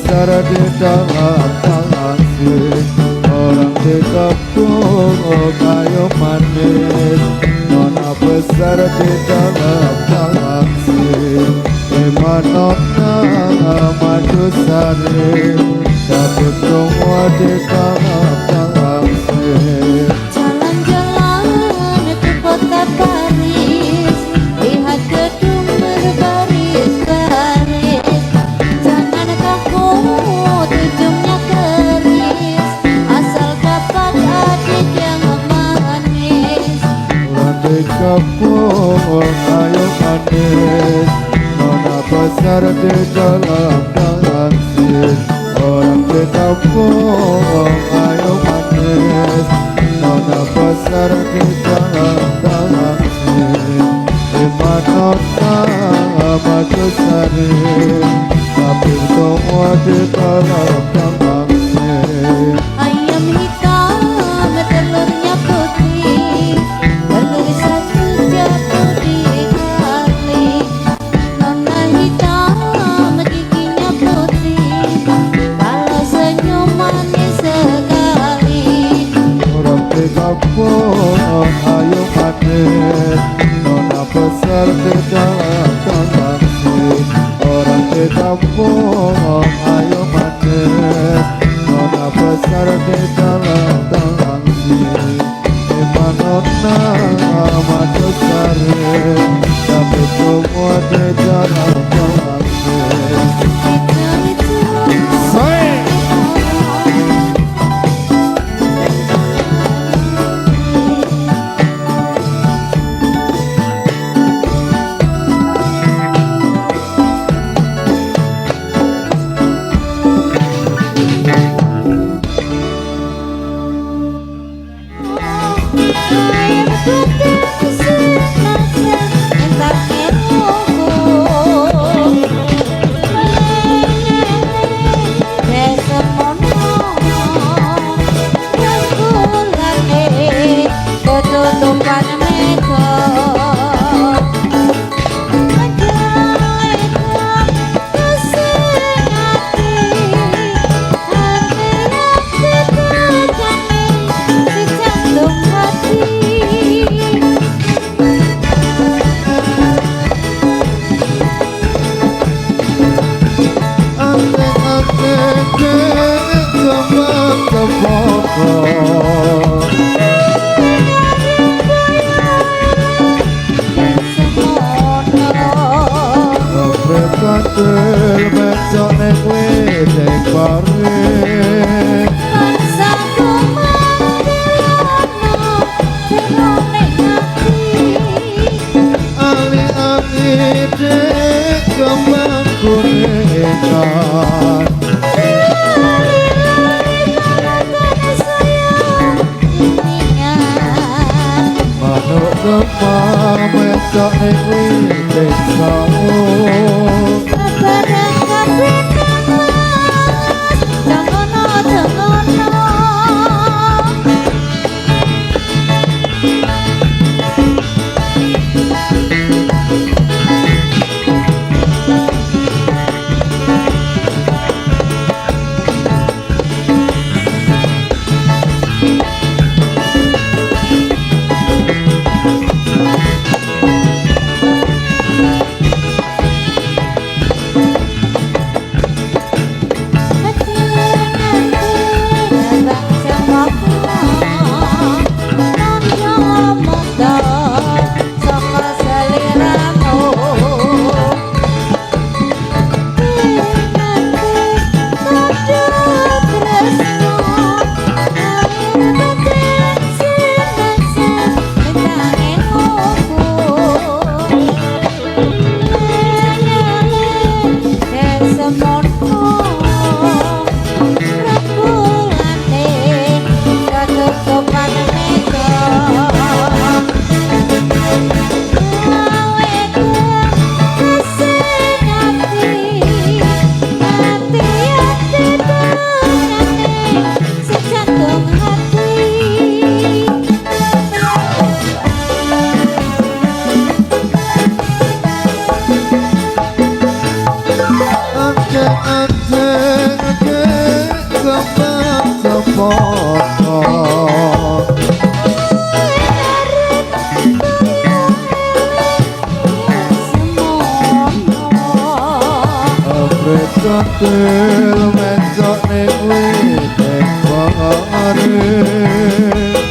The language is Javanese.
besar di dalam galaksi. Orang dikepung kayu manis, nona besar di dalam galaksi. Nona madu sari, tapi semua di dalam galaksi. Jalan-jalan ke kota Paris, lihat gedung berbaris-baris. Jangan takut ujungnya keris, asal dapat adik yang manis. Orang dikepung kayu manis, nona besar di dalam galaksi. Orang dikepung kayu manis, nona besar di dalam galaksi. Nona madu sari, tapi semua di dalam galaksi. Ayam hitam telurnya putih, telur satu jatuh di kali. Nona hitam giginya putih, kalau senyum manis sekali. Orang di kampung ayo manis, nona besar di dalam galaksi. Orang di kampung ayo manis, nona besar di dalam galaksi. Nona madu sari, tapi semua di dalam galaksi. mata Predatil mencok ning wit bareng